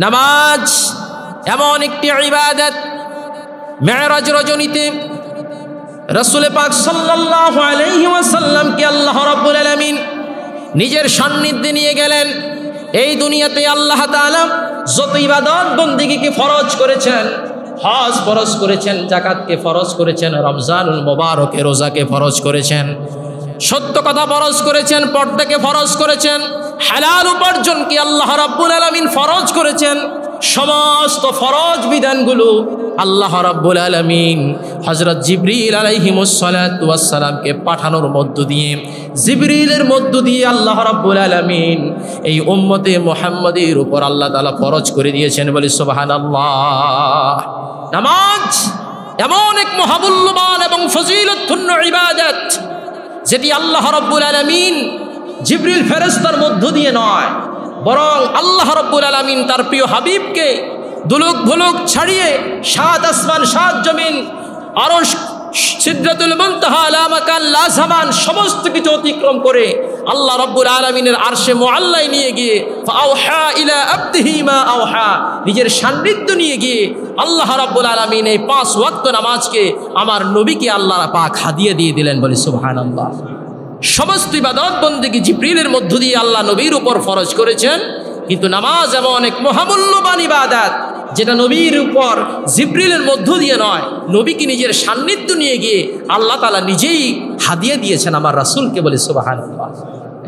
নামাজ এমন একটি ইবাদত, মেরাজ রজনীতে রাসূল পাক সাল্লাল্লাহু আলাইহি ওয়াসাল্লামকে আল্লাহ রাব্বুল আলামিন নিজের সান্নিধ্যে নিয়ে গেলেন। এই দুনিয়াতে আল্লাহ তাআলা যত ইবাদত বন্দেগীকে ফরজ করেছেন, হজ ফরজ করেছেন, যাকাতকে ফরজ করেছেন, রমজানুল মুবারকে রোজাকে ফরজ করেছেন, সত্য কথা ফরজ করেছেন, পর্দাকে ফরজ করেছেন, হালাল উপার্জনকে আল্লাহ রাব্বুল আলামিন ফরজ করেছেন। সমস্ত ফরজ বিধানগুলো আল্লাহ রাব্বুল আলামিন হযরত জিবরিল আলাইহিমুস সালাতু ওয়াস সালামকে পাঠানোর মধ্য দিয়ে, জিবরিলের মধ্য দিয়ে আল্লাহ রাব্বুল আলামিন এই উম্মতে মুহাম্মাদের উপর আল্লাহ তাআলা ফরজ করে দিয়েছেন। বলি সুবহানাল্লাহ। নামাজ এমন এক মহামূল্যবান এবং ফজিলতপূর্ণ ইবাদত, যেটি আল্লাহ রাব্বুল আলামিন জিবরিল ফেরেশতার মধ্য দিয়ে নয়, বরং আল্লাহ রাব্বুল আলামিন তার প্রিয় হাবিবকে দুলুক ভুলুক ছাড়িয়ে সাত আসমান সাত জমিন আরশ সিদরাতুল মুনতাহা আলা মাকান লা জামান সমস্ত কিছু অতিক্রম করে আল্লাহ রাব্বুল আলামিনের আরশে মুআল্লায় নিয়ে গিয়ে ফাআওহা ইলা আবদিহি মা আওহা, নিজের সান্নিধ্য নিয়ে গিয়ে আল্লাহ রাব্বুল আলামিন এই 5 ওয়াক্ত নামাজকে আমার নবীকে আল্লাহ পাক হাদিয়া দিয়ে দিলেন। বলি সুবহানাল্লাহ। সমস্ত ইবাদত বন্দেগী জিবরিলের মধ্য দিয়ে আল্লাহ নবীর উপর ফরজ করেছেন, কিন্তু নামাজ এমন এক মহামূল্যবান ইবাদত যেটা নবীর উপর জিবরিলের মধ্য দিয়ে নয়, নবীকে নিজের সান্নিধ্য নিয়ে গিয়ে আল্লাহ তাআলা নিজেই হাদিয়া দিয়েছেন আমার রাসূলকে। বলি সুবহানাল্লাহ।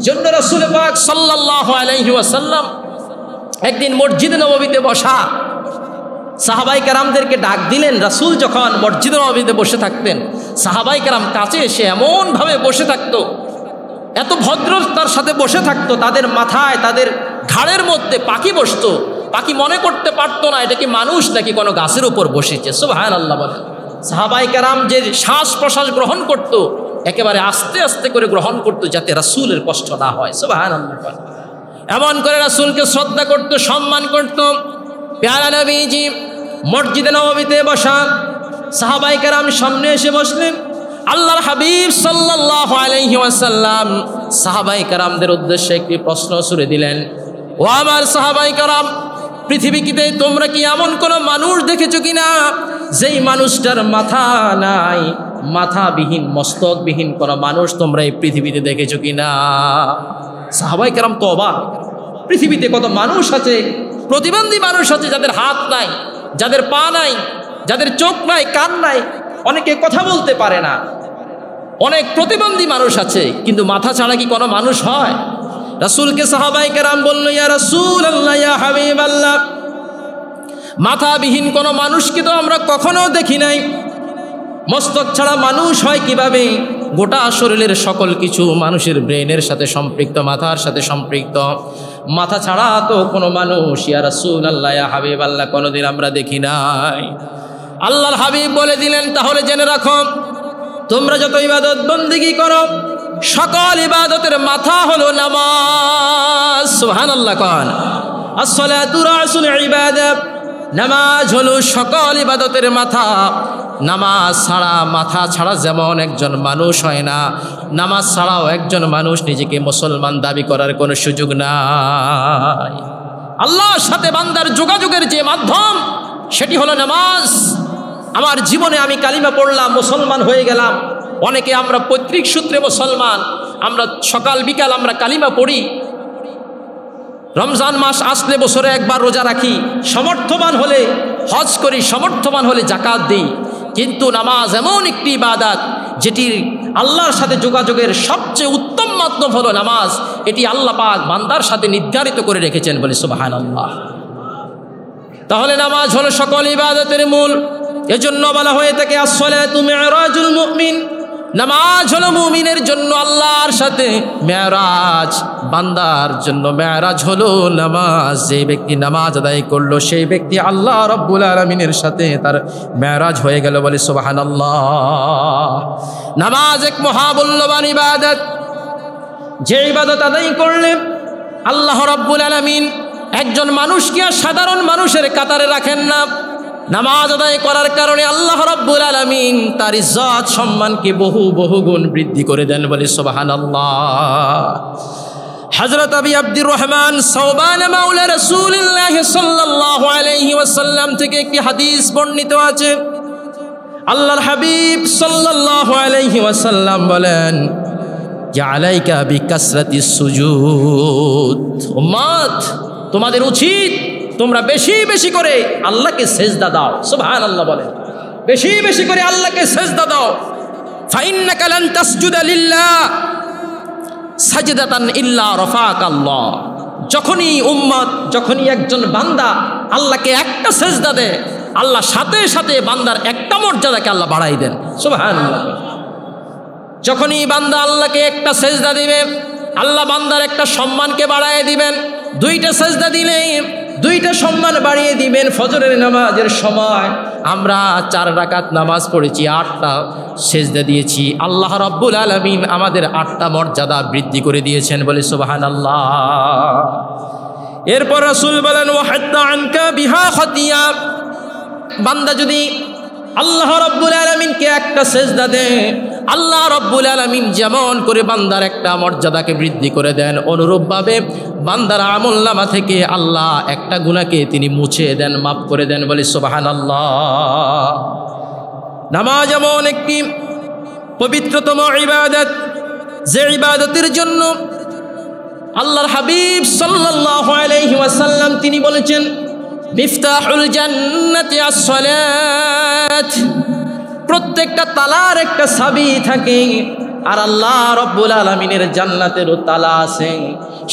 এজন্য রাসূল পাক সাল্লাল্লাহু আলাইহি ওয়াসাল্লাম একদিন মসজিদে নববীতে বসা সাহাবায়ে কেরামদেরকে ডাক দিলেন। রাসূল যখন মসজিদে নববীতে বসে থাকতেন, সাহাবায়ে কেরাম কাছে এসে এমনভাবে বসে থাকতো, এত ভদ্রতার সাথে বসে থাকতো, তাদের মাথায় তাদের ঘাড়ের মধ্যে পাখি বসতো। পাখি মনে করতে পারতো না এটা কি মানুষ নাকি কোনো গাছের উপর বসেছে। সুবহানাল্লাহ বলে। সাহাবায়ে কেরাম যে শ্বাস প্রশ্বাস গ্রহণ করত একেবারে আস্তে আস্তে করে গ্রহণ করত, যাতে রাসূলের কষ্ট না হয়। সুবহানাল্লাহ বলে। এমন করে রাসূলকে শ্রদ্ধা করত, সম্মান করত। প্যারা নবীজি মসজিদে নববীতে বসা, সাহাবায়ে কেরাম সামনে এসে বসলেন। আল্লাহর হাবিব সাল্লাল্লাহু আলাইহি ওয়াসাল্লাম সাহাবায়ে কেরামদের উদ্দেশ্যে একটি প্রশ্ন ছুড়ে দিলেন। ও আমার সাহাবায়ে কেরাম, পৃথিবীতে তোমরা কি এমন কোন মানুষ দেখেছো কিনা যেই মানুষটার মাথা নাই, মাথাবিহীন মস্তকবিহীন কোন মানুষ তোমরা এই পৃথিবীতে দেখেছো কিনা? সাহাবায়ে কেরাম তো অবাক। পৃথিবীতে কত মানুষ আছে, প্রতিবন্ধী মানুষ আছে, যাদের হাত নাই, যাদের পা নাই, যাদের চোখ নাই, কান নাই, অনেকে কথা বলতে পারে না, অনেক প্রতিবন্ধী মানুষ আছে, কিন্তু মাথা ছাড়া কি কোনো মানুষ হয়? রাসূলকে সাহাবায়ে কেরাম বলল, ইয়া রাসূলুল্লাহ, ইয়া হাবিবাল্লাহ, মাথাবিহীন কোনো মানুষকে তো আমরা কখনো দেখি নাই। মস্তক ছাড়া মানুষ হয় কিভাবে? গোটা শরীরের সকল কিছু মানুষের ব্রেনের সাথে সম্পৃক্ত, মাথার সাথে সম্পৃক্ত। মাথা ছাড়া তো কোনো মানুষ, ইয়া রাসূলুল্লাহ, ইয়া হাবিবাল্লাহ, কোনোদিন আমরা দেখি নাই। আল্লাহর হাবিব বলে দিলেন, তাহলে জেনে রাখো, তোমরা যত ইবাদত বন্দেগী করো সকল ইবাদতের মাথা হলো নামাজ। সুবহানাল্লাহ কোন। আসসালাতু রাসুল ইবাদাত, নামাজ হলো সকল ইবাদতের মাথা। নামাজ ছাড়া, মাথা ছাড়া যেমন একজন মানুষ হয় না, নামাজ ছাড়াও একজন মানুষ নিজেকে মুসলমান দাবি করার কোনো সুযোগ নাই। আল্লাহর সাথে বান্দার যোগাযোগের যে মাধ্যম সেটি হলো নামাজ। আমার জীবনে আমি কালিমা পড়লাম, মুসলমান হয়ে গেলাম। অনেকে আমরা পৈতৃক সূত্রে মুসলমান, আমরা সকাল বিকাল আমরা কালিমা পড়ি, রমজান মাস আসলে বছরে একবার রোজা রাখি, সমর্থবান হলে হজ করি, সমর্থবান হলে যাকাত দিই। কিন্তু নামাজ এমন একটি ইবাদত যেটি আল্লাহর সাথে যোগাযোগের সবচেয়ে উত্তম মাধ্যম হলো নামাজ। এটি আল্লাহ পাক বান্দার সাথে নির্ধারিত করে রেখেছেন। বলে সুবহানাল্লাহ। তাহলে নামাজ হলো সকল ইবাদতের মূল। এজন্য বলা হয়ে থাকে আসসালাতু মিরাজুল মুমিন, নামাজ হলো মুমিনের জন্য আল্লাহর সাথে মেরাজ, বান্দার জন্য মেরাজ হলো নামাজ। যে ব্যক্তি নামাজ আদায় করলো সেই ব্যক্তি আল্লাহ রাব্বুল আলামিনের সাথে তার মেরাজ হয়ে গেল। বলে সুবহানাল্লাহ। নামাজ এক মহামূল্যবান ইবাদত, যে ইবাদত আদায় করলে আল্লাহ রাব্বুল আলামিন একজন মানুষকে সাধারণ মানুষের কাতারে রাখেন না। নামাজ আদায় করার কারণে আল্লাহ রাব্বুল আলামিন তার ইজ্জত সম্মানকে বহু বহু গুণ বৃদ্ধি করে দেন। বলে সুবহানাল্লাহ। হযরত আবি আব্দুর রহমান সাওবান মাওলা রাসূলুল্লাহ সাল্লাল্লাহু ওয়াসাল্লাম থেকে একটি হাদিস বর্ণিত আছে, আল্লাহর হাবিব সাল্লাল্লাহু আলাইহি ওয়াসাল্লাম বলেন যে আলাইকা বিকাসরাতিস সুজুদ, উম্মত তোমাদের উচিত তোমরা বেশি বেশি করে আল্লাহকে সেজদা দাও। সুবহানাল্লাহ বলেন, বেশি বেশি করে আল্লাহকে সেজদা দাও। ফাইন্নাকা লান তাসজুদা লিল্লাহ সাজদাতান ইল্লা রাফাকাল্লাহ। যখনই একজন বান্দা আল্লাহকে একটা সেজদা দেয়, আল্লাহ সাথে সাথে বান্দার একটা মর্যাদাকে আল্লাহ বাড়াই দেন। সুবহানাল্লাহ। যখনই বান্দা আল্লাহকে একটা সেজদা দিবে, আল্লাহ বান্দার একটা সম্মানকে বাড়ায় দিবেন। দুইটা সেজদা দিলে দুইটা সম্মান বাড়িয়ে দিবেন। ফজরের নামাজের সময় আমরা 4 রাকাত নামাজ পড়েছি, 8টা সেজদা দিয়েছি, আল্লাহ রাব্বুল আলামিন আমাদের 8টা মর্যাদা বৃদ্ধি করে দিয়েছেন, বলে সুবহানাল্লাহ। এরপর রাসূল বলেন ওয়াহাত্তা আনকা বিহা খাতিয়া, বান্দা যদি আল্লাহ রাব্বুল আলামিনকে একটা সেজদা দেয়, আল্লাহ রাব্বুল আলামিন যেমন করে বান্দার একটা মর্যাদাকে বৃদ্ধি করে দেন, অনুরূপভাবে বান্দার আমলনামা থেকে আল্লাহ একটা গুনাহকে তিনি মুছে দেন, মাফ করে দেন, বলে সুবহানাল্লাহ। নামাজ এমন একটি পবিত্রতম ইবাদত, যে ইবাদতের জন্য আল্লাহর হাবিব সাল্লাল্লাহু আলাইহি ওয়াসাল্লাম তিনি বলেছেন মিফতাহুল জান্নাতি আস-সালাত, প্রত্যেকটা তালার একটা চাবি থাকে, আর আল্লাহ রাব্বুল আলামিনের জান্নাতেরও তালা আছে।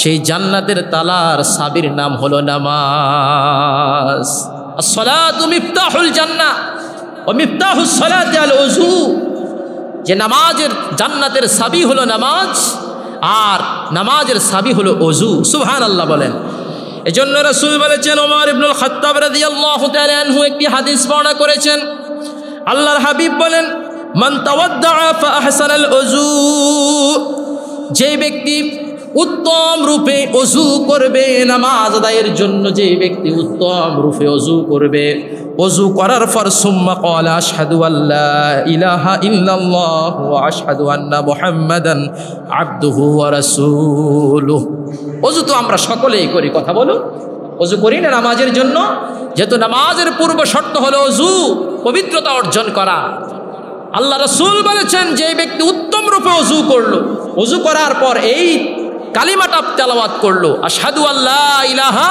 সেই জান্নাতের তালার চাবির নাম হলো নামাজ। আস-সালাতু মিফতাহুল জান্নাহ ওয়া মিফতাহুস সালাতি আল-ওযু, যে নামাজের জান্নাতের চাবি হলো নামাজ, আর নামাজের চাবি হলো ওযু। সুবহানাল্লাহ বলেন। এজন্য রাসূল বলেছেন, ওমর ইবনুল খাত্তাব রাদিয়াল্লাহু তাআলা আনহু একটি হাদিস বর্ণনা করেছেন, আল্লাহর হাবিব বলেন মান তাওয়াদ্দাআ ফাআহসানাল ওযু, যে ব্যক্তি উত্তম রূপে ওযু করবে নামাজ আদায়ের জন্য, যে ব্যক্তি উত্তম রূপে ওযু করবে, ওযু করার পর সুম্মা ক্বালা আশহাদু আল্লা ইলাহা ইল্লাল্লাহ ওয়া আশহাদু আন্না মুহাম্মাদান আবদুহু ওয়া রাসূলুহু। ওযু তো আমরা সকলেই করি, কথা বলো, ওযু করি না নামাজের জন্য? যেহেতু নামাজের পূর্ব শর্ত হলো ওযু, পবিত্রতা অর্জন করা। আল্লাহ রাসূল বলেছেন যে ব্যক্তি উত্তম রূপে ওযু করলো, ওযু করার পর এই কালিমাটা তেলাওয়াত করলো, আশহাদু আল্লা ইলাহা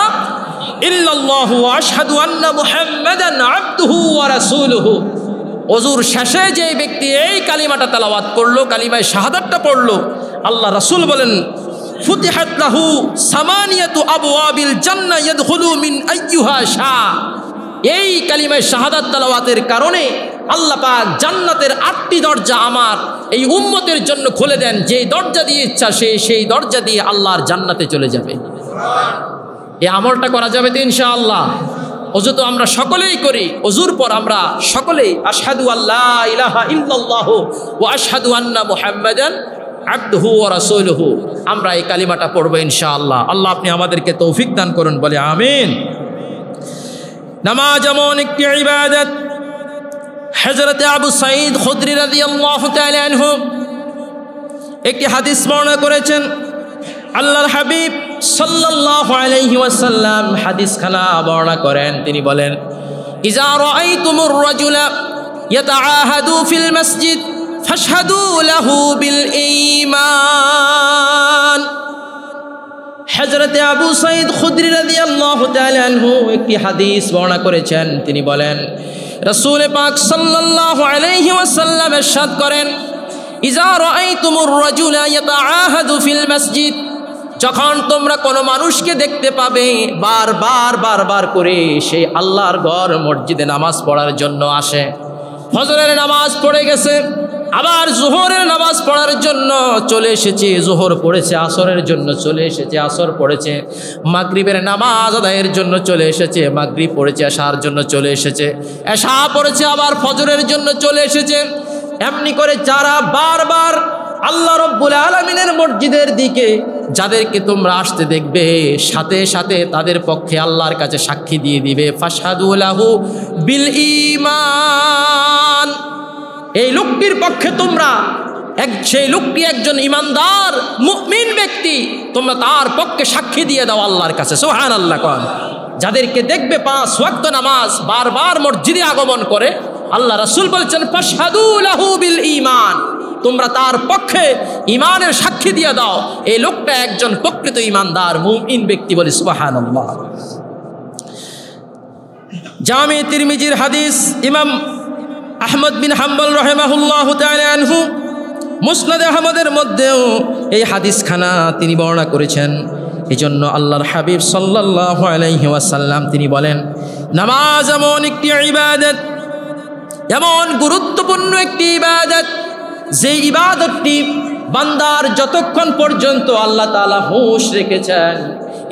ইল্লাল্লাহু ওয়া আশহাদু আন্না মুহাম্মাদান আবদুহু ওয়া রাসূলুহু, ওযুর শেষে যে ব্যক্তি এই কালিমাটা তেলাওয়াত করলো, কালিমায়ে শাহাদাতটা পড়লো, আল্লাহ রাসূল বলেন ফুতিহাত লাহু সামানিয়াতু আবওয়াবিল জান্নাহ ইয়াদখুলু মিন আইয়ুহা শা, এই কালিমায়ে শাহাদাত তেলাওয়াতের কারণে আল্লাহ পাক জান্নাতের 8টি দরজা আমার এই উম্মতের জন্য খুলে দেন, যে দরজা দিয়ে ইচ্ছা সেই দরজা দিয়ে আল্লাহর জান্নাতে চলে যাবে। এই আমলটা করা যাবে তো ইনশাআল্লাহ। ওযু তো আমরা সকলেই করি, ওযুর পর আমরা সকলেই আশহাদু আল্লা ইলাহা ইল্লাল্লাহু ওয়া আশহাদু আন্না মুহাম্মাদান আবদুহু ওয়া রাসূলুহু, আমরা এই কালিমাটা পড়বো ইনশাআল্লাহ। আল্লাহ আপনি আমাদেরকে তৌফিক দান করুন, বলে আমিন। নামাজ এমন একটি ইবাদত, হযরত আবু সাঈদ খুদরি রাদিয়াল্লাহু তাআলা আনহু একটি হাদিস বর্ণনা করেছেন, আল্লাহর হাবিব সাল্লাল্লাহু আলাইহি ওয়াসাল্লাম হাদিসখানা বর্ণনা করেন, তিনি বলেন ইযা রাআইতুমুর রাজুলা ইয়াতাআহাদু ফিল মসজিদ ফাশহাদু লাহু বিল ঈমান। হযরত আবু সাঈদ খুদরি রাদিয়াল্লাহু তাআলা আনহু একটি হাদিস বর্ণনা করেছেন, তিনি বলেন রাসূল পাক সাল্লাল্লাহু আলাইহি ওয়াসাল্লাম ইরশাদ করেন ইযা রাআইতুমুর রাজুলা ইয়াতাআহাদু ফিল মসজিদ, যখন তোমরা কোনো মানুষকে দেখতে পাবে বারবার করে সেই আল্লাহর ঘর মসজিদে নামাজ পড়ার জন্য আসে, ফজরের নামাজ পড়ে গেছে, আবার যোহরের নামাজ পড়ার জন্য চলে এসেছে, যোহর পড়েছে, আসরের জন্য চলে এসেছে, আসর পড়েছে, মাগরিবের নামাজ আদায়ের জন্য চলে এসেছে, মাগরিব পড়েছে, এশার জন্য চলে এসেছে, এশা পড়েছে, আবার ফজরের জন্য চলে এসেছে। এমনি করে যারা বারবার আল্লাহ রাব্বুল আলামিনের মসজিদের দিকে যাদেরকে তোমরা আসতে দেখবে, সাথে সাথে তাদের পক্ষে আল্লাহর কাছে সাক্ষী দিয়ে দিবে ফাশহাদু লাহু বিল ঈমান, এই লোকটির পক্ষে তোমরা সেই লোকটি একজন ইমানদার মুমিন ব্যক্তি, তোমরা তার পক্ষে সাক্ষী দিয়ে দাও আল্লাহর কাছে। সুবহানাল্লাহ। যাদেরকে দেখবে 5 ওয়াক্ত নামাজ বারবার মসজিদে আগমন করে, আল্লাহ রাসূল বলছেন ফাশহাদু লাহু বিল ঈমান, তোমরা তার পক্ষে ঈমানের সাক্ষী দিয়ে দাও এই লোকটা একজন প্রকৃত ঈমানদার মুমিন ব্যক্তি। বলে সুবহানাল্লাহ। জামি তিরমিজির হাদিস, ইমাম আহমদ বিন হাম্বল রাহিমাহুল্লাহু তাআলা আনহু মুসনাদ আহমদের মধ্যেও এই হাদিসখানা তিনি বর্ণনা করেছেন। এজন্য আল্লাহর হাবিব সাল্লাল্লাহু আলাইহি ওয়াসাল্লাম তিনি বলেন, নামাজ এমন একটি ইবাদত, এমন গুরুত্বপূর্ণ একটি ইবাদত, যে ইবাদতটি বান্দার যতক্ষণ পর্যন্ত আল্লাহ তাআলা হুঁশ রেখেছেন,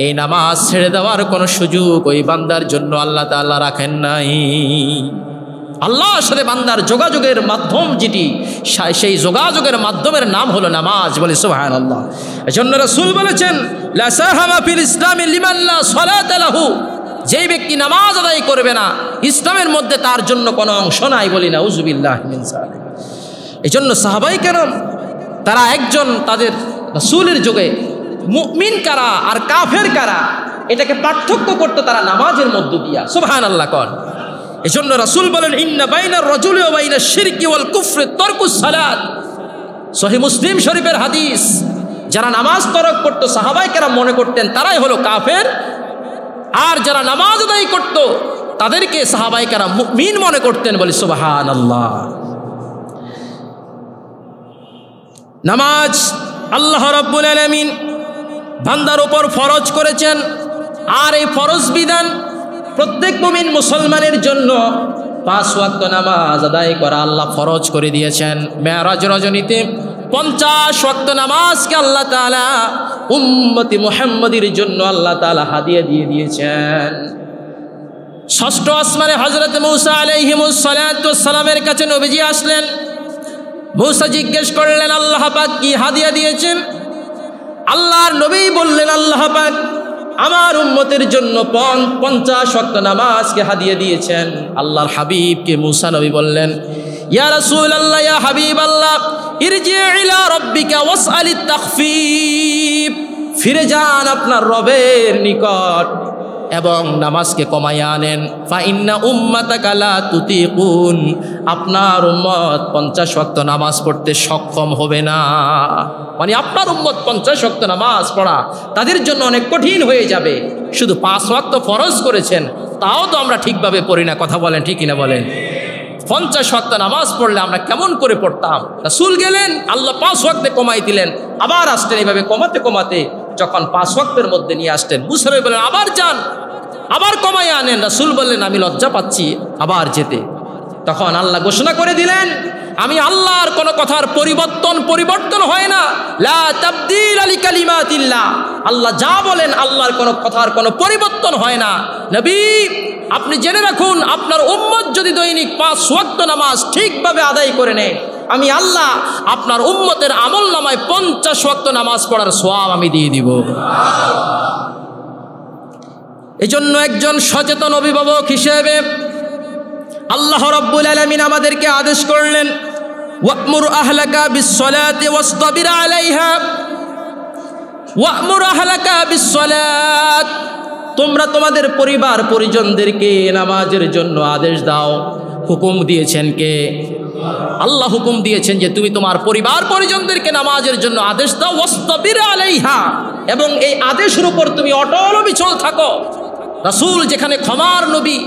এই নামাজ ছেড়ে দেওয়ার কোনো সুযোগ ওই বান্দার জন্য আল্লাহ তাআলা রাখেন নাই। আল্লাহর সাথে বান্দার যোগাযোগের মাধ্যম যেটি, সেই যোগাযোগের মাধ্যমের নাম হলো নামাজ। বলে সুবহানাল্লাহ। এজন্য রাসূল বলেছেন, লা সাহামা ফিল ইসলামি লিমান লা সালাতা লাহু, যেই ব্যক্তি নামাজ আদায় করবে না, ইসলামের মধ্যে তার জন্য কোনো অংশ নাই। বলি নাউযুবিল্লাহি মিন যালিক। এজন্য সাহাবায়ে কেরাম তারা একজন তাদের রাসূলের যুগে মুমিন কারা আর কাফের কারা এটাকে পার্থক্য করতে তারা নামাজের মধ্য দিয়া। সুবহানাল্লাহ কর। এজন্য রাসূল বলেন, ইন্না বাইনার রাজুলি ওয়া বাইনাশ শিরকি ওয়াল কুফরি তারকুস সালাত। সহিহ মুসলিম শরীফের হাদিস। যারা নামাজ তরক করতো সাহাবায়ে কেরাম মনে করতেন তারাই হলো কাফের, আর যারা নামাজ আদায় করত তাদেরকে সাহাবায়ে কেরাম মুমিন মনে করতেন। বলি সুবহানাল্লাহ। নামাজ আল্লাহ রাব্বুল আলামিন বান্দার উপর ফরজ করেছেন, আর এই ফরজ বিধান প্রত্যেক মুমিন মুসলমানের জন্য 5 ওয়াক্ত নামাজ আদায় করা আল্লাহ ফরজ করে দিয়েছেন। মেরাজ রজনীতে 50 ওয়াক্ত নামাজকে আল্লাহ তাআলা উম্মতি মুহাম্মাদির জন্য আল্লাহ তাআলা হাদিয়া দিয়ে দিয়েছেন। ষষ্ঠ আসমানে হযরত মূসা আলাইহিমুস সালাতু ওয়াস সালামের কাছে নবীজি আসলেন। মূসা জিজ্ঞেস করলেন, আল্লাহ পাক কি হাদিয়া দিয়েছেন? আল্লাহর নবী বললেন, আল্লাহ পাক আমার উম্মতের জন্য 50 ওয়াক্ত নামাজকে হাদিয়া দিয়েছেন। আল্লাহর হাবিবকে মূসা নবী বললেন, ইয়া রাসূলুল্লাহ, ইয়া হাবিবাল্লাহ, ইরজি ইলা রাব্বিকা ওয়াসআলিত তাখফীফ, ফিরে যান আপনার রবের নিকট এবং নামাজকে কমাইয়া আনেন। ফা ইন্না উম্মাতাকা লা তুতিকুন, আপনার উম্মত 50 ওয়াক্ত নামাজ পড়তে সক্ষম হবে না। মানে আপনার উম্মত 50 ওয়াক্ত নামাজ পড়া তাদের জন্য অনেক কঠিন হয়ে যাবে। শুধু 5 ওয়াক্ত ফরজ করেছেন, তাও তো আমরা ঠিকভাবে পড়ি না। কথা বলেন, ঠিক কিনা বলেন? 50 ওয়াক্ত নামাজ পড়লে আমরা কেমন করে পড়তাম? রাসূল গেলেন, আল্লাহ 5 ওয়াক্তে কমাই দিলেন, আবার আসতেন। এইভাবে কমাতে কমাতে যখন 5 ওয়াক্তের মধ্যে নিয়ে আসতেন, মুসা নবী বললেন, আবার যান, আবার কমাই আনেন। রাসূল বললেন, আমি লজ্জা পাচ্ছি আবার যেতে। তখন আল্লাহ ঘোষণা করে দিলেন, আমি আল্লাহর কোন কথার পরিবর্তন হয় না। লা তাবদীল লিকালিমাতিল্লাহ, আল্লাহ যা বলেন আল্লাহর কোন কথার কোনো পরিবর্তন হয় না। নবী, আপনি জেনে রাখুন, আপনার উম্মত যদি দৈনিক 5 ওয়াক্ত নামাজ ঠিকভাবে আদায় করে নেয়, আমি আল্লাহ আপনার উম্মতের আমল নামায় 50 ওয়াক্ত নামাজ পড়ার সওয়াব আমি দিয়ে দিব। এজন্য একজন সচেতন অভিভাবক হিসেবে আল্লাহ রাব্বুল আলামিন আমাদেরকে আদেশ করলেন, ওয়া'মুর আহলাকা বিস-সালাতি ওয়াসতাবির আলাইহা, ওয়া'মুর আহলাকা বিস-সালাত, তোমরা তোমাদের পরিবার পরিজনদেরকে নামাজের জন্য আদেশ দাও। হুকুম দিয়েছেন কে? আল্লাহ হুকুম দিয়েছেন যে তুমি তোমার পরিবার পরিজনদেরকে নামাজের জন্য আদেশ দাও। ওয়াসতাবির আলাইহা, এবং এই আদেশের উপর তুমি অটল অবিচল থাকো। রাসূল যেখানে ক্ষমার নবী,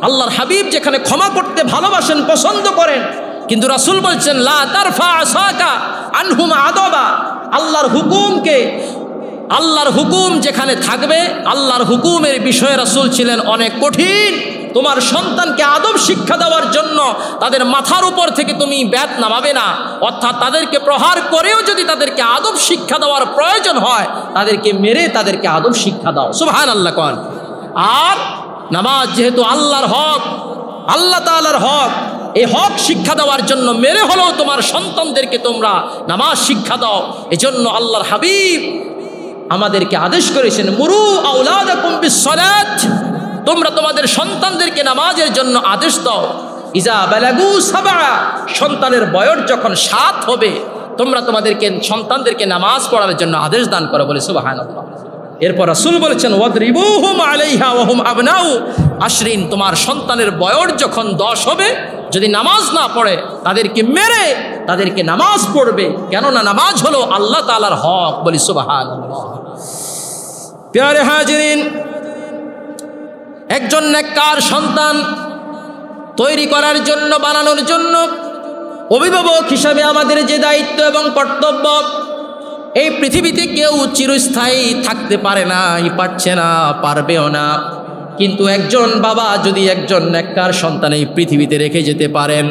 আল্লাহর হাবিব যেখানে ক্ষমা করতে ভালোবাসেন, পছন্দ করেন, কিন্তু রাসূল বলছেন লা তারফা আসাকা আনহুম আদাবা, আল্লাহর হুকুম যেখানে থাকবে, আল্লাহর হুকুমের বিষয়ে রাসূল ছিলেন অনেক কঠিন। তোমার সন্তানকে আদব শিক্ষা দেওয়ার জন্য তাদের মাথার উপর থেকে তুমি ব্যাত নামাবে না, অর্থাৎ তাদেরকে প্রহার করেও যদি তাদেরকে আদব শিক্ষা দেওয়ার প্রয়োজন হয়, তাদেরকে মেরে তাদেরকে আদব শিক্ষা দাও। সুবহানাল্লাহ কোন। আর নামাজ যেহেতু আল্লাহর হক, আল্লাহ তাআলার হক, এই হক শিক্ষা দেওয়ার জন্য মেরে হলেও তোমার সন্তানদেরকে তোমরা নামাজ শিক্ষা দাও। এজন্য আল্লাহর হাবিব আমাদেরকে আদেশ করেছেন, মুরু আওলাদাকুম বিস-সালাত, তোমরা তোমাদের সন্তানদেরকে নামাজের জন্য আদেশ দাও। ইজা বালাগু সাবআ, সন্তানের বয়স যখন 7 হবে, তোমরা তোমাদেরকে সন্তানদেরকে নামাজ পড়ার জন্য আদেশ দান করো। বলে সুবহানাল্লাহ। এরপর রাসূল বলেছেন ওয়াদরিবুহুম আলাইহা ওয়া হুম আবনাউ আশরিন, তোমার সন্তানের বয়স যখন 10 হবে যদি নামাজ না পড়ে তাদেরকে মেরে তাদেরকে নামাজ পড়বে, কেননা নামাজ হলো আল্লাহ তাআলার হক। বলি সুবহানাল্লাহ। প্যারে হাজিরিন, একজন নেককার সন্তান তৈরি করার জন্য, বানানোর জন্য অভিভাবক হিসাবে আমাদের যে দায়িত্ব এবং কর্তব্য, এই পৃথিবীতে কেউ চিরস্থায়ী থাকতে পারে না, পারছে না, পারবেও না। কিন্তু একজন বাবা যদি একজন নেককার সন্তান এই পৃথিবীতে রেখে যেতে পারেন,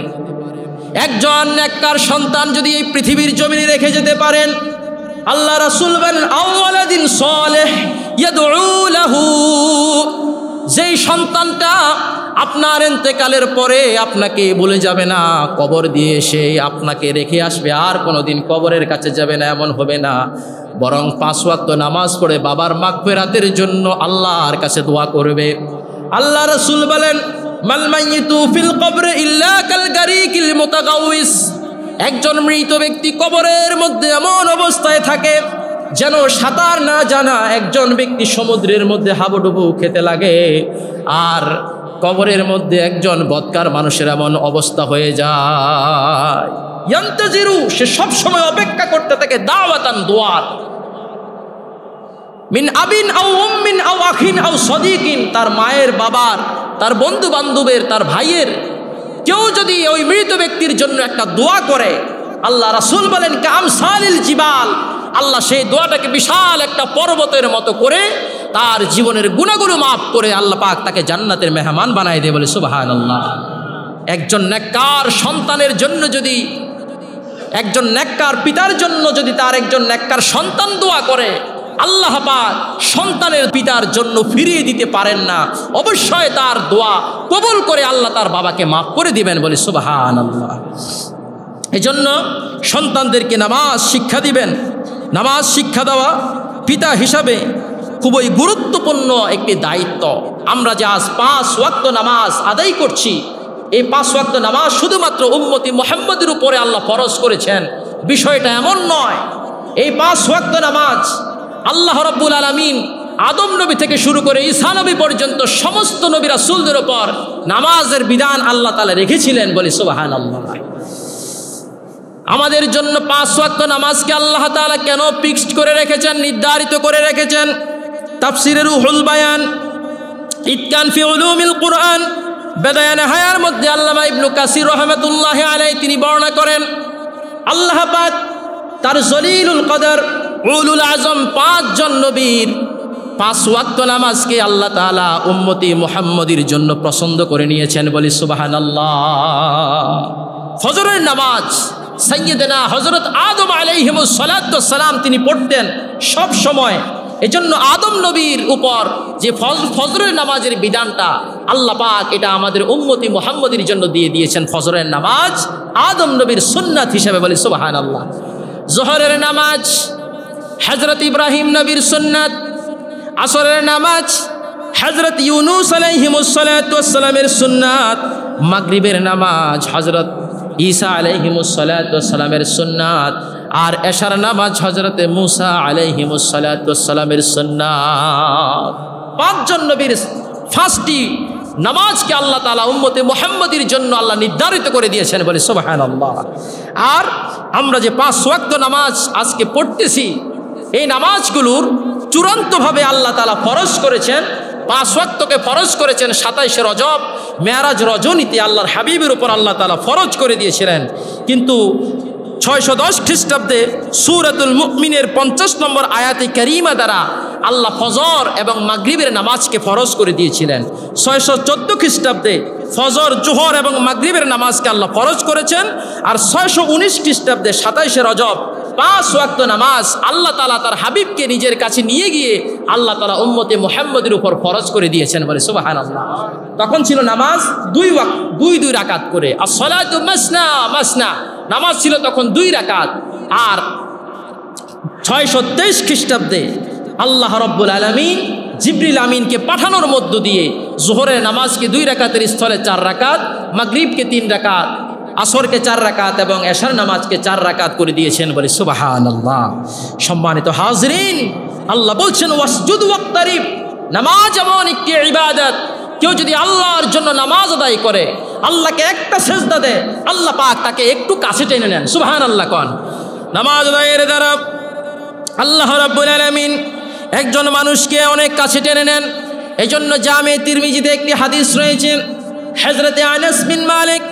একজন নেককার সন্তান যদি এই পৃথিবীর জমিনে রেখে যেতে পারেন, আল্লাহ রাসূল বলেন আওয়ালাদিন সালেহ ইয়াদউ লাহু, যেই সন্তানটা আপনার ইন্তেকালের পরে আপনাকে ভুলে যাবে না, কবর দিয়ে এসে আপনাকে রেখে আসবে, আর কোনোদিন কবরের কাছে যাবে না, এমন হবে না, বরং 5 ওয়াক্ত নামাজ পড়ে বাবার মাগফিরাতের জন্য আল্লাহর কাছে দোয়া করবে। আল্লাহ রাসূল বলেন মাল মাইয়িতু ফিল কবরে ইল্লা কাল গারিকিল মুতাগাউইস, একজন মৃত ব্যক্তি কবরের মধ্যে এমন অবস্থায় থাকে যেন সাঁতার না জানা একজন ব্যক্তি সমুদ্রের মধ্যে হাবুডুবু খেতে লাগে, আর কবরের মধ্যে একজন বদকার মানুষের এমন অবস্থা হয়ে যায়। ইয়ান্তাজিরু, সে সব সময় অপেক্ষা করতে থাকে দাওয়াতান, দোয়ার, মিন আবিন আও উম্মিন আও আখিন আও সাদিকিন, তার মায়ের, বাবার, তার বন্ধু বান্ধবের, তার ভাইয়ের কেউ যদি ওই মৃত ব্যক্তির জন্য একটা দোয়া করে, আল্লাহ রাসূল বলেন কামসালিল জিবাল, আল্লাহ সেই দোয়াটাকে বিশাল একটা পর্বতের মতো করে তার জীবনের গুনাহগুলো মাফ করে আল্লাহ পাক তাকে জান্নাতের মেহমান বানায় দেয়। বলে সুবহানাল্লাহ। একজন নেককার সন্তানের জন্য যদি, একজন নেককার পিতার জন্য যদি তার একজন নেককার সন্তান দোয়া করে, আল্লাহ পাক সন্তানের পিতার জন্য ফিরিয়ে দিতে পারেন না, অবশ্যই তার দোয়া কবুল করে আল্লাহ তার বাবাকে মাফ করে দিবেন। বলে সুবহানাল্লাহ। এজন্য সন্তানদেরকে নামাজ শিক্ষা দিবেন। নামাজ শিক্ষা দেওয়া পিতা হিসাবে খুবই গুরুত্বপূর্ণ একটি দায়িত্ব। আমরা যে আজ 5 ওয়াক্ত নামাজ আদায় করছি, এই 5 ওয়াক্ত নামাজ শুধুমাত্র উম্মতি মুহাম্মদের উপরে আল্লাহ ফরজ করেছেন, বিষয়টা এমন নয়। এই 5 ওয়াক্ত নামাজ আল্লাহ রাব্বুল আলামিন আদম নবী থেকে শুরু করে ঈসা নবী পর্যন্ত সমস্ত নবী রাসূলদের উপর নামাজের বিধান আল্লাহ তাআলা রেখেছিলেন। বলি সুবহানাল্লাহ। আমাদের জন্য 5 ওয়াক্ত নামাজকে আল্লাহ তাআলা কেন ফিক্সড করে রেখেছেন, নির্ধারিত করে রেখেছেন? তাফসীরে রুহুল বায়ান, ইতকান ফি উলুমিল কুরআন, বেদায়ে নেহায়ার মধ্যে আল্লামা ইবনে কাসির রাহমাতুল্লাহি আলাইহি তিনি বর্ণনা করেন, আল্লাহ পাক তার জলিলুল কদর উলুল আজম 5 জন নবীর 5 ওয়াক্ত নামাজকে আল্লাহ তাআলা উম্মতি মুহাম্মদীর জন্য পছন্দ করে নিয়েছেন। বলি সুবহানাল্লাহ। ফজরের নামাজ সাইয়্যিদনা হযরত আদম আলাইহিমুস সালাতু ওয়াস সালাম তিনি পড়তেন সব সময়। এজন্য আদম নবীর উপর যে ফজরের নামাজের বিধানটা আল্লাহ পাক এটা আমাদের উম্মতি মুহাম্মদীর জন্য দিয়ে দিয়েছেন। ফজরের নামাজ আদম নবীর সুন্নাত হিসেবে। বলি সুবহানাল্লাহ। যোহরের নামাজ হযরত ইব্রাহিম নবীর সুন্নাত, আসরের নামাজ হযরত ইউনূস আলাইহিমুস সালাতু ওয়াস সালামের সুন্নাত, মাগরিবের নামাজ হযরত ঈসা আলাইহিমুস সালাতু ওয়াস সালামের সুন্নাত, আর এশার নামাজ হযরত মূসা আলাইহিমুস সালাতু ওয়াস সালামের সুন্নাত। 5 জন নবীর 5টি নামাজকে আল্লাহ তাআলা উম্মতে মুহাম্মদীর জন্য আল্লাহ নির্ধারিত করে দিয়েছেন। বলে সুবহানাল্লাহ। আর আমরা যে 5 ওয়াক্ত নামাজ আজকে পড়তেছি, এই নামাজগুলোর চূড়ান্তভাবে আল্লাহ তাআলা ফরজ করেছেন। 5 ওয়াক্তকে ফরজ করেছেন 27শে রজব মেরাজ রজনীতে আল্লাহর হাবিবের উপর আল্লাহ তাআলা ফরজ করে দিয়েছিলেন। কিন্তু 610 খ্রিস্টাব্দে সূরাতুল মুমিনের 50 নম্বর আয়াতে কারিমা দ্বারা আল্লাহ ফজর এবং মাগরিবের নামাজকে ফরজ করে দিয়েছিলেন। 614 খ্রিস্টাব্দে ফজর, জোহর এবং মাগরিবের নামাজকে আল্লাহ ফরজ করেছেন। আর 619 খ্রিস্টাব্দে 27শে রজব 5 ওয়াক্ত নামাজ আল্লাহ তাআলা তার হাবিবকে নিজের কাছে নিয়ে গিয়ে আল্লাহ তাআলা উম্মতে মুহাম্মদের উপর ফরজ করে দিয়েছেন। বলে সুবহানাল্লাহ। তখন ছিল নামাজ 2 ওয়াক্ত, 2 রাকাত করে। as-salatu masna masna, নামাজ ছিল তখন 2 রাকাত। আর 623 খ্রিস্টাব্দে আল্লাহ রাব্বুল আলামিন জিবরিল আমিনকে পাঠানোর মধ্য দিয়ে যোহরের নামাজকে 2 রাকাতের স্থলে 4 রাকাত, মাগরিবকে 3 রাকাত, আসরকে 4 রাকাত এবং এশার নামাজকে 4 রাকাত করে দিয়েছেন। বলে সুবহানাল্লাহ। সম্মানিত হাজরিন, আল্লাহ বলছেন ওয়াসজুদ ওয়াক্তারিব, নামাজ এমন একটি ইবাদত, কেউ যদি আল্লাহর জন্য নামাজ আদায় করে, আল্লাহকে একটা সেজদা দেয়, আল্লাহ পাক তাকে একটু কাছে টেনে নেন। সুবহানাল্লাহ কোন। নামাজ আদায়ের দ্বারা আল্লাহ রাব্বুল আলামিন একজন মানুষকে অনেক কাছে টেনে নেন। এই জন্য জামে তিরমিজিতে একটি হাদিস রয়েছে, হযরতে আনাস বিন মালিক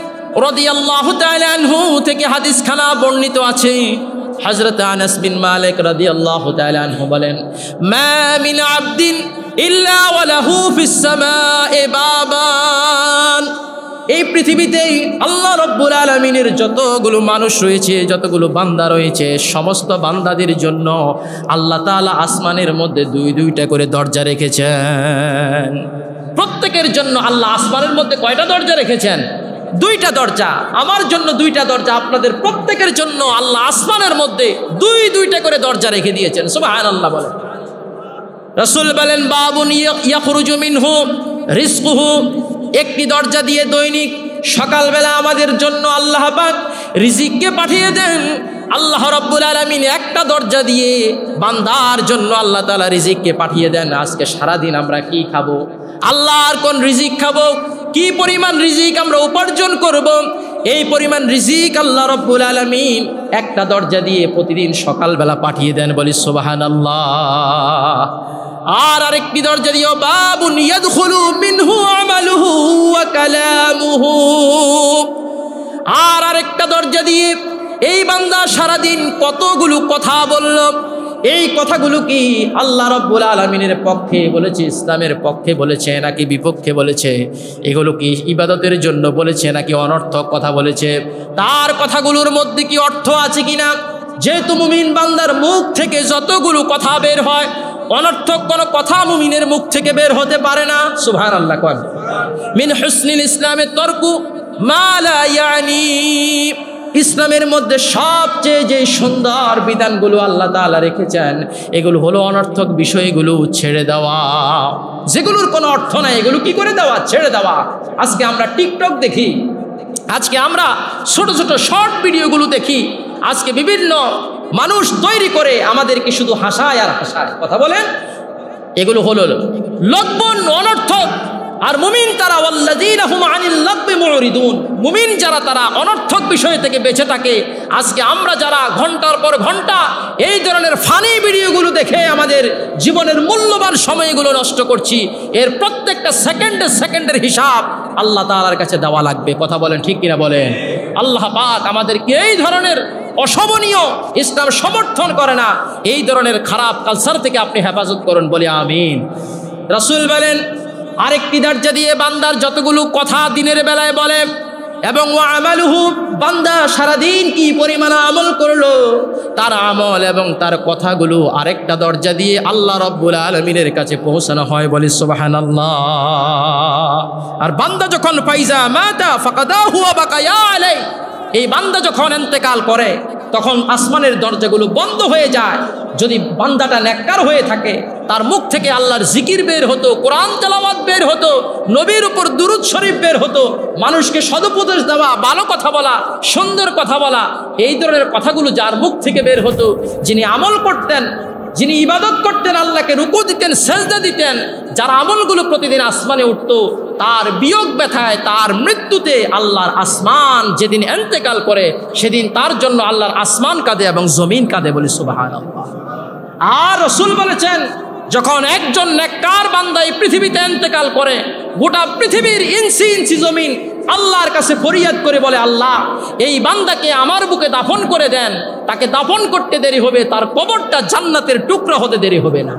রাদিয়াল্লাহু তাআলা আনহু থেকে হাদিসখানা বর্ণিত আছে। হযরত আনাস বিন মালিক রাদিয়াল্লাহু তাআলা আনহু বলেন, মা মিন আবদিন ইল্লা ওয়া লাহু ফিস সামায়ে বাবান। এই পৃথিবীতেই আল্লাহ রাব্বুল আলামিনের যতগুলো মানুষ রয়েছে, যতগুলো বান্দা রয়েছে, সমস্ত বান্দাদের জন্য আল্লাহ তাআলা আসমানের মধ্যে দুইটা করে দরজা রেখেছেন। প্রত্যেকের জন্য আল্লাহ আসমানের মধ্যে কয়টা দরজা রেখেছেন? দুইটা দরজা। আমার জন্য দুইটা দরজা, আপনাদের প্রত্যেকের জন্য আল্লাহ আসমানের মধ্যে দুইটা করে দরজা রেখে দিয়েছেন। সুবহানাল্লাহ বলেন। রাসূল বলেন, বাবুন ইয়াখরুজু মিনহু রিজকুহু, একটি দরজা দিয়ে দৈনিক সকালবেলা আমাদের জন্য আল্লাহ পাক রিজিককে পাঠিয়ে দেন। আল্লাহ রাব্বুল আলামিন একটা দরজা দিয়ে বান্দার জন্য আল্লাহ তাআলা রিজিককে পাঠিয়ে দেন। আজকে সারাদিন আমরা কি খাবো, আল্লাহর কোন রিজিক খাবো, কি পরিমাণ রিজিক আমরা উপার্জন করব, এই পরিমাণ রিজিক আল্লাহ রাব্বুল আলামিন একটা দরজা দিয়ে প্রতিদিন সকালবেলা পাঠিয়ে দেন। বলি সুবহানাল্লাহ। আর আরেকটি দরজা দিও, বাবুন ইয়াদখুলু মিনহু আমালুহু ওয়া কালামুহু। আর আরেকটা দরজা দিয়ে এই বান্দা সারাদিন কতগুলো কথা বলল, এই কথাগুলো কি আল্লাহ রাব্বুল আলামিনের পক্ষে বলেছে, ইসলামের পক্ষে বলেছে নাকি বিপক্ষে বলেছে, এগুলো কি ইবাদতের জন্য বলেছে নাকি অনর্থক কথা বলেছে, তার কথাগুলোর মধ্যে কি অর্থ আছে কিনা। যেহেতু মুমিন বান্দার মুখ থেকে যতগুলো কথা বের হয়, অনর্থক কোনো কথা মুমিনের মুখ থেকে বের হতে পারে না। সুবহানাল্লাহ কোন। মিন হুসনিল ইসলামে তরকু মা লা ইয়ানি, ইসলামের মধ্যে সবচেয়ে যে সুন্দর বিধানগুলো আল্লাহ তাআলা রেখেছেন, এগুলো হলো অনর্থক বিষয়গুলো ছেড়ে দেওয়া, যেগুলোর কোনো অর্থ নাই এগুলো কি করে দেওয়া, ছেড়ে দেওয়া। আজকে আমরা টিকটক দেখি, আজকে আমরা ছোট ছোট শর্ট ভিডিওগুলো দেখি, আজকে বিভিন্ন মানুষ তৈরি করে আমাদেরকে শুধু হাসায় আর হাসায়, কথা বলেন। এগুলো হলো লগ্বন, অনর্থক। আর মুমিন তারা ওয়াল্লাযীনা হুম আনিল লাগবি মুরিদুন, মুমিন যারা তারা অনর্থক বিষয় থেকে বেঁচে থাকে। আজকে আমরা যারা ঘন্টার পর ঘন্টা এই ধরনের ফানি ভিডিওগুলো দেখে আমাদের জীবনের মূল্যবান সময়গুলো নষ্ট করছি, এর প্রত্যেকটা সেকেন্ডের হিসাব আল্লাহ তাআলার কাছে দেওয়া লাগবে। কথা বলেন, ঠিক কিনা বলেন। আল্লাহ পাক আমাদেরকে এই ধরনের অশোভনীয়, ইসলাম সমর্থন করে না, এই ধরনের খারাপ কালচার থেকে আপনি হেফাজত করুন, বলি আমিন। রাসূল বলেন, আরেকটি দরজা দিয়ে বান্দার যতগুলো কথা দিনের বেলায় বলে এবং ওয়া আমালুহু, বান্দা সারাদিন কি পরিমাণ আমল করলো, তার আমল এবং তার কথাগুলো আরেকটা দরজা দিয়ে আল্লাহ রাব্বুল আলামিনের কাছে পৌঁছানো হয়। বলি সুবহানাল্লাহ। আর বান্দা যখন ফাইজা মাতা ফাকাদাহু ওয়া বাকায়া আলাই, এই বান্দা যখন ইন্তেকাল করে তখন আসমানের দরজাগুলো বন্ধ হয়ে যায়। যদি বান্দাটা নেককার হয়ে থাকে, তার মুখ থেকে আল্লাহর জিকির বের হতো, কোরআন তেলাওয়াত বের হতো, নবীর উপর দুরূদ শরীফ বের হতো, মানুষকে সদুপদেশ দেওয়া, ভালো কথা বলা, সুন্দর কথা বলা, এই ধরনের কথাগুলো যার মুখ থেকে বের হতো, যিনি আমল করতেন, যিনি ইবাদত করতেন, আল্লাহকে রুকু দিতেন, সেজদা দিতেন, যার আমলগুলো প্রতিদিন আসমানে উঠতো, তার বিয়োগ ব্যথায়, তার মৃত্যুতে আল্লাহর আসমান যেদিন ইন্তেকাল করে সেদিন তার জন্য আল্লাহর আসমান কাঁদে এবং জমিন কাঁদে। বলি সুবহানাল্লাহ। আর রাসূল বলেছেন, যখন একজন নেককার বান্দা এই পৃথিবীতে ইন্তেকাল করে, গোটা পৃথিবীর ইঞ্চি ইঞ্চি জমিন আল্লাহর কাছে ফরিয়াদ করে বলে, আল্লাহ এই বান্দাকে আমার বুকে দাফন করে দেন। তাকে দাফন করতে দেরি হবে, তার কবরটা জান্নাতের টুকরা হতে দেরি হবে না।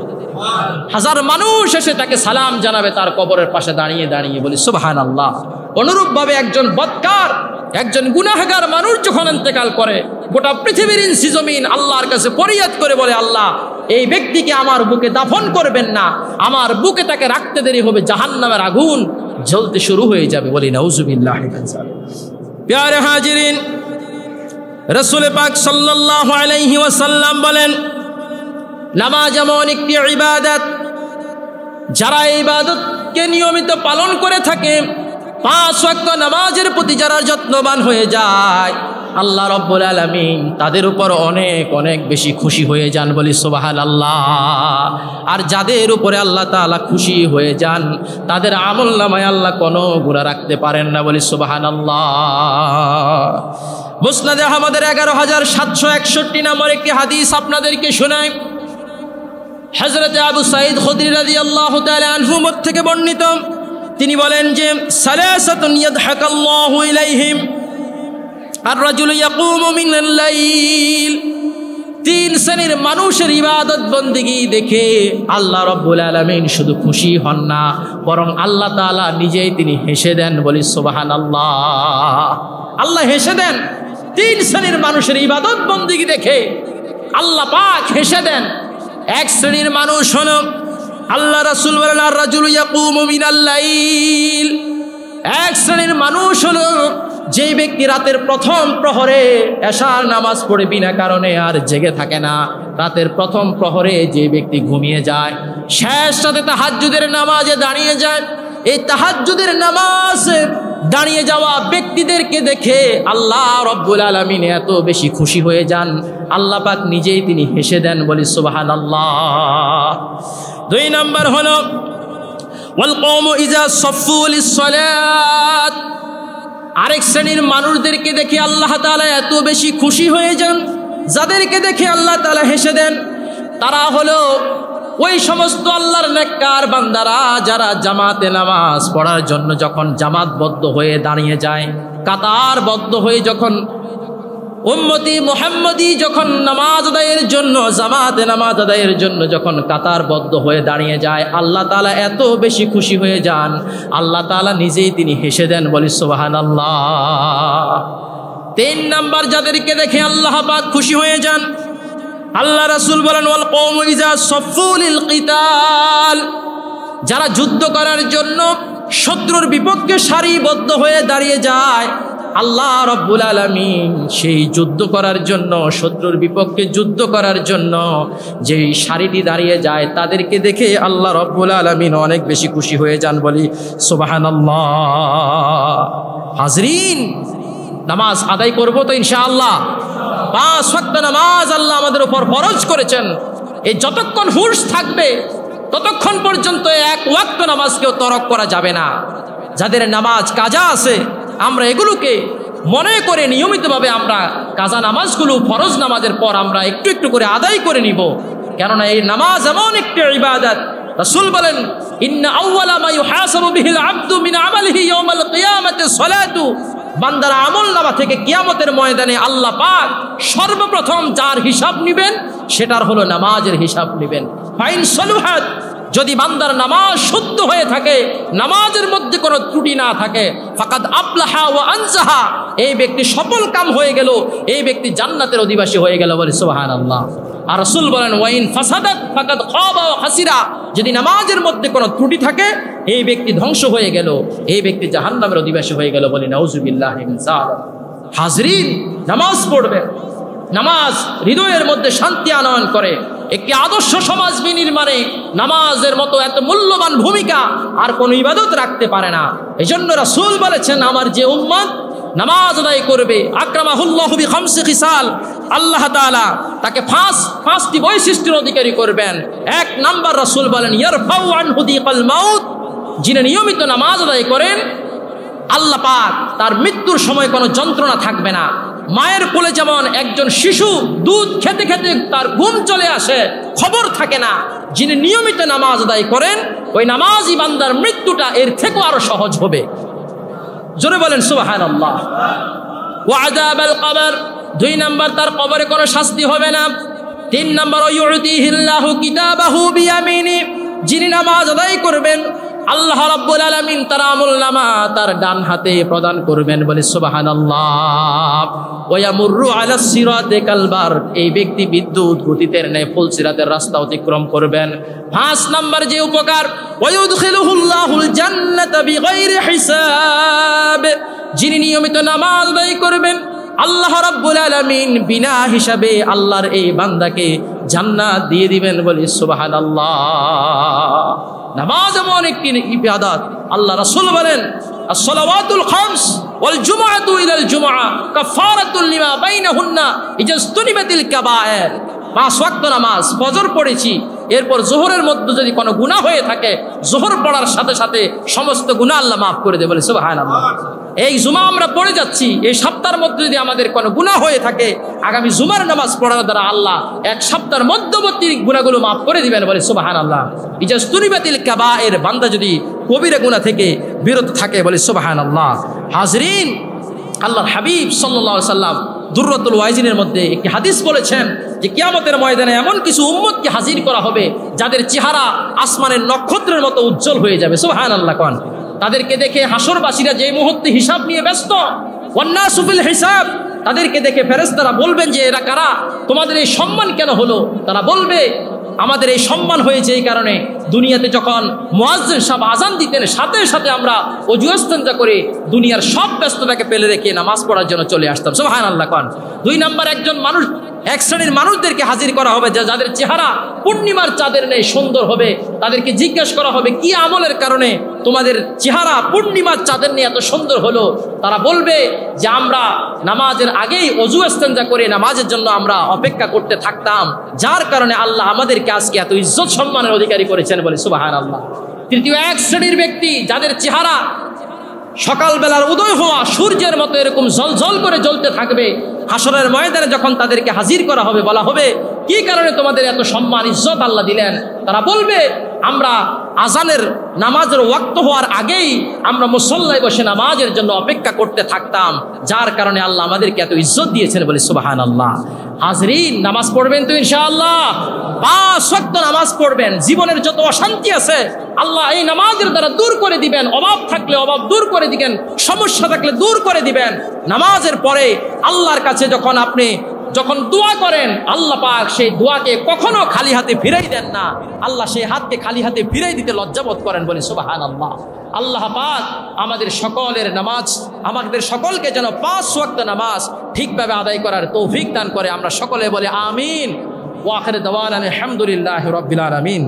হাজার মানুষ এসে তাকে সালাম জানাবে তার কবরের পাশে দাঁড়িয়ে দাঁড়িয়ে। বলি সুবহানাল্লাহ। অনুরূপভাবে একজন বদকার, একজন গুনাহগার মানুষ যখন ইন্তেকাল করে, গোটা পৃথিবীর ইঞ্চি জমিন আল্লাহর কাছে ফরিয়াদ করে বলে, আল্লাহ এই ব্যক্তিকে আমার বুকে দাফন করবেন না, আমার বুকে তাকে রাখতে দেরি হবে, জাহান্নামের আগুন জ্বলতে শুরু হয়ে যাবে। বলি নাউজুবিল্লাহ। প্যারে হাজিরিন, রাসূল পাক সাল্লাল্লাহু আলাইহি ওয়াসাল্লাম বলেন, নামাজ এমন একটি ইবাদত, যারা এই ইবাদতকে নিয়মিত পালন করে থাকে, 5 ওয়াক্ত নামাজের প্রতি যারা যত্নবান হয়ে যায়, আল্লাহ রাব্বুল আলামিন তাদের উপর অনেক অনেক বেশি খুশি হয়ে যান, বলি সুবহানাল্লাহ। আর যাদের উপরে আল্লাহ তাআলা খুশি হয়ে যান তাদের আমলনামায় আল্লাহ কোনো গুনাহ রাখতে পারেন না, বলি সুবহানাল্লাহ। মুসনাদে আহমদের 11761 নম্বর একটি হাদিস আপনাদেরকে শোনাই। হযরত আবু সাঈদ খুদরি রাদিয়াল্লাহু তাআলা আনহু থেকে বর্ণিত, তিনি বলেন যে সালাসাতুন ইয়াদহাকাল্লাহু ইলাইহিম আর-রাজুলু ইয়াকুমু মিনাল লাইল। 3 শ্রেণীর মানুষের ইবাদত বন্দেগী দেখে আল্লাহ রাব্বুল আলামিন শুধু খুশি হন না, বরং আল্লাহ তাআলা নিজেই তিনি হেসে দেন, বলি সুবহানাল্লাহ। আল্লাহ হেসে দেন। 3 শ্রেণীর মানুষের ইবাদত বন্দেগী দেখে আল্লাহ পাক হেসে দেন। এক শ্রেণীর মানুষ হলো, আল্লাহ রাসূল বলেন আর-রাজুলু ইয়াকুমু মিনাল লাইল। এক শ্রেণীর মানুষ হলো যেই ব্যক্তি রাতের প্রথম প্রহরে এশার নামাজ পড়ে বিনা কারণে আর জেগে থাকে না। রাতের প্রথম প্রহরে যে ব্যক্তি ঘুমিয়ে যায়, শেষ রাতে তাহাজ্জুদের নামাজে দাঁড়িয়ে যায়। এই তাহাজ্জুদের নামাজে দাঁড়িয়ে যাওয়া ব্যক্তিদেরকে দেখে আল্লাহ রাব্বুল আলামিন এত বেশি খুশি হয়ে যান, আল্লাহ পাক নিজেই তিনি হেসে দেন, বলি সুবহানাল্লাহ। 2 নম্বর হলো ওয়াল কওমু ইজা সাফফু লিস-সালাত। আরেক শ্রেণীর মানুষদেরকে দেখে আল্লাহ তাআলা এত বেশি খুশি হয়ে যান, যাদেরকে দেখে আল্লাহ তাআলা হেসে দেন, তারা হলো ওই সমস্ত আল্লাহর নেককার বান্দারা যারা জামাতে নামাজ পড়ার জন্য যখন জামাতবদ্ধ হয়ে দাঁড়িয়ে যায়, কাতারবদ্ধ হয়ে যখন উম্মতি মুহাম্মদী যখন নামাজ আদায়ের জন্য জামাতে নামাজ আদায়ের জন্য যখন কাতারবদ্ধ হয়ে দাঁড়িয়ে যায়, আল্লাহ তাআলা এত বেশি খুশি হয়ে যান, আল্লাহ তাআলা নিজেই তিনি হেসে দেন, বলি সুবহানাল্লাহ। 3 নাম্বার যাদেরকে দেখে আল্লাহ পাক খুশি হয়ে যান, আল্লাহ রাসূল বলেন ওয়াল কওমু ইজা সাফফু লিল কিতাল। যারা যুদ্ধ করার জন্য শত্রুর বিপক্ষে সারিবদ্ধ হয়ে দাঁড়িয়ে যায়, আল্লাহ রাব্বুল আলামিন সেই যুদ্ধ করার জন্য, শত্রুর বিপক্ষে যুদ্ধ করার জন্য যেই সারিটি দাঁড়িয়ে যায় তাদেরকে দেখে আল্লাহ রাব্বুল আলামিন অনেক বেশি খুশি হয়ে যান, বলি সুবহানাল্লাহ। হাজরিন, নামাজ আদায় করব তো ইনশাআল্লাহ। 5 ওয়াক্ত নামাজ আল্লাহ আমাদের উপর ফরজ করেছেন। এই যতক্ষণ হুঁশ থাকবে ততক্ষণ পর্যন্ত 1 ওয়াক্ত নামাজকেও তরক করা যাবে না। যাদের নামাজ কাজা আছে, আমরা এগুলোকে মনে করে নিয়মিতভাবে আমরা কাজা নামাজগুলো ফরজ নামাজের পর আমরা একটু একটু করে আদায় করে নিব। কেননা এই নামাজ এমন একটি ইবাদত, রাসূল বলেন ইন্না আউওয়ালা মা ইউহাসাবু বিহিল আবদু মিন আমালিহি ইয়াওমাল কিয়ামাতি সালাতু। বান্দার আমলনামা থেকে কিয়ামতের ময়দানে আল্লাহ পাক সর্বপ্রথম যার হিসাব নেবেন সেটার হলো নামাজের হিসাব নেবেন। ফাইন সলুহাত, যদি বান্দার নামাজ শুদ্ধ হয়ে থাকে, নামাজের মধ্যে কোনো ত্রুটি না থাকে, ফাকাদ আফলাহা ওয়া আনজাহা, এই ব্যক্তি সফল কাম হয়ে গেল, এই ব্যক্তি জান্নাতের অধিবাসী হয়ে গেল, বলে সুবহানাল্লাহ। আর রাসূল বলেন ওয়াইন ফাসাদাত ফাকাদ খাবা ওয়া খাসিরা, যদি নামাজের মধ্যে কোনো ত্রুটি থাকে এই ব্যক্তি ধ্বংস হয়ে গেল, এই ব্যক্তি জাহান্নামের অধিবাসী হয়ে গেল, বলি নাউযুবিল্লাহি মিন যালিক। হাজরিন, নামাজ পড়বে। নামাজ হৃদয়ের মধ্যে শান্তি আনয়ন করে। একটি আদর্শ সমাজ বিনির্মাণে নামাজের মতো এত মূল্যবান ভূমিকা আর কোনো ইবাদত রাখতে পারে না। এজন্য রাসূল বলেছেন, আমার যে উম্মত নামাজ আদায় করবে, আকরামাহুল্লাহু বিখামসি খিসাল, আল্লাহ তাআলা তাকে 5টি বৈশিষ্ট্যের অধিকারী করবেন। 1 নাম্বার রাসূল বলেন ইয়ারফাউ আনহু দিকাল মাউত, যিনি নিয়মিত নামাজ আদায় করেন আল্লাহ পাক তার মৃত্যুর সময় কোনো যন্ত্রণা থাকবে না। মায়ের কোলে যেমন একজন শিশু দুধ খেতে খেতে তার ঘুম চলে আসে, খবর থাকে না, যিনি নিয়মিত নামাজ আদায় করেন ওই নামাজি বান্দার মৃত্যুটা এর থেকেও আরো সহজ হবে। জোরে বলেন সুবহানাল্লাহ। ওয়া আযাবাল কবর, 2 নাম্বার তার কবরে কোনো শাস্তি হবে না। 3 নাম্বার ইউতিহিল্লাহু কিতাবাহু বিয়ামিনি, যিনি নামাজ আদায় করবেন আল্লাহ রাব্বুল আলামিন তার আমলনামা তার ডান হাতে প্রদান করবেন, বলে সুবহানাল্লাহ। ওয়া ইয়ামুরু আলাস সিরাতি কালবার, এই ব্যক্তি বিদ্যুৎ গতিতে ন্যায় ফুলসিরাতের রাস্তা অতিক্রম করবেন। 5 নাম্বার যে উপকার, ওয়া ইউদখিলুহুল্লাহুল জান্নাতা বিগাইরি হিসাব, যিনি নিয়মিত নামাজ আদায় করবেন আল্লাহ রাব্বুল আলামিন বিনা হিসাবে আল্লাহর এই বান্দাকে জান্নাত দিয়ে দিবেন, বলি সুবহানাল্লাহ। নামাজ এমন একটি ইবাদত, আল্লাহ রাসূল বলেন as-salawatul khams wal jumu'atu ila al-jumu'ah kafaratun lima bainahunna ijtunibatil kaba'ir। 5 ওয়াক্ত নামাজ, ফজর পড়েছি, এরপর যোহরের মধ্যে যদি কোনো গুনাহ হয়ে থাকে, যোহর পড়ার সাথে সাথে সমস্ত গুনাহ আল্লাহ মাফ করে দেবে, বলে সুবহানাল্লাহ। এই জুমা আমরা পড়ে যাচ্ছি, এই সপ্তাহের মধ্যে যদি আমাদের কোনো গুনাহ হয়ে থাকে, আগামী জুমার নামাজ পড়ার দ্বারা আল্লাহ এক সপ্তাহের মধ্যবর্তী গুনাহগুলো মাফ করে দিবেন, বলে সুবহানাল্লাহ। ইজতনিবাতিল কাবায়ের, বান্দা যদি কবিরা গুনাহ থেকে বিরত থাকে, বলে সুবহানাল্লাহ। হাজরিন, আল্লাহর হাবিব সাল্লাল্লাহু আলাইহি সাল্লাম দুররাতুল ওয়াইজিনের মধ্যে একটি হাদিস বলেছেন যে কিয়ামতের ময়দানে এমন কিছু উম্মতকে হাজির করা হবে যাদের চেহারা আসমানের নক্ষত্রের মতো উজ্জ্বল হয়ে যাবে, সুবহানাল্লাহ। কোন তাদেরকে দেখে হাসরবাসীরা যে মুহূর্তে হিসাব নিয়ে ব্যস্ত, ওয়ান্নাসু ফিল হিসাব, তাদেরকে দেখে ফেরেশতারা বলবেন যে এরা কারা, তোমাদের এই সম্মান কেন হলো? তারা বলবে আমাদের এই সম্মান হয়েছে এই কারণে দুনিয়াতে যখন মুয়াজ্জিন সাহেব আজান দিতেন সাথে সাথে আমরা ওযু ইস্তেনজা করে দুনিয়ার সব ব্যস্ততাকে ফেলে রেখে নামাজ পড়ার জন্য চলে আসতাম, সুবহানাল্লাহ। কোন 2 নাম্বার একজন মানুষ, এক শ্রেণীর মানুষদেরকে হাজির করা হবে যাদের চেহারা পূর্ণিমার চাঁদের নেই সুন্দর হবে। তাদেরকে জিজ্ঞেস করা হবে কি আমলের কারণে তোমাদের চেহারা পূর্ণিমার চাঁদের নিয়ে এত সুন্দর হলো? তারা বলবে যে আমরা নামাজের আগেই ওযু ইস্তেনজা করে নামাজের জন্য আমরা অপেক্ষা করতে থাকতাম, যার কারণে আল্লাহ আমাদেরকে আজকে এত ইজ্জত সম্মানের অধিকারী করেছেন, বলে সুবহানাল্লাহ। তৃতীয় এক শ্রেণীর ব্যক্তি যাদের চেহারা সকালবেলার উদয় হওয়া সূর্যের মতো এরকম ঝলঝল করে জ্বলতে থাকবে, হাসরের ময়দানে যখন তাদেরকে হাজির করা হবে, বলা হবে কি কারণে তোমাদের এত সম্মান ইজ্জত আল্লাহ দিলেন? তারা বলবে আমরা আজানের নামাজের ওয়াক্ত হওয়ার আগেই আমরা মুসল্লায় বসে নামাজের জন্য অপেক্ষা করতে থাকতাম, যার কারণে আল্লাহ আমাদেরকে এত ইজ্জত দিয়েছেন, বলে সুবহানাল্লাহ। হাজরিন, নামাজ পড়বেন তো ইনশাআল্লাহ? 5 ওয়াক্ত নামাজ পড়বেন। জীবনের যত অশান্তি আছে আল্লাহ এই নামাজের দ্বারা দূর করে দিবেন। অভাব থাকলে অভাব দূর করে দিবেন, সমস্যা থাকলে দূর করে দিবেন। নামাজের পরে আল্লাহর কাছে যখন দোয়া করেন, আল্লাহ পাক সেই দোয়াকে কখনো খালি হাতে ফিরাই দেন না। আল্লাহ সেই হাতকে খালি হাতে ফিরাই দিতে লজ্জাবোধ করেন, বলে সুবহানাল্লাহ। আল্লাহ পাক আমাদের সকলের নামাজ, আমাদের সকলকে যেন 5 ওয়াক্ত নামাজ ঠিকভাবে আদায় করার তৌফিক দান করে। আমরা সকলে বলে আমিন। ওয়া আখিরু দাওয়ানা আলহামদুলিল্লাহি রাব্বিল আলামিন।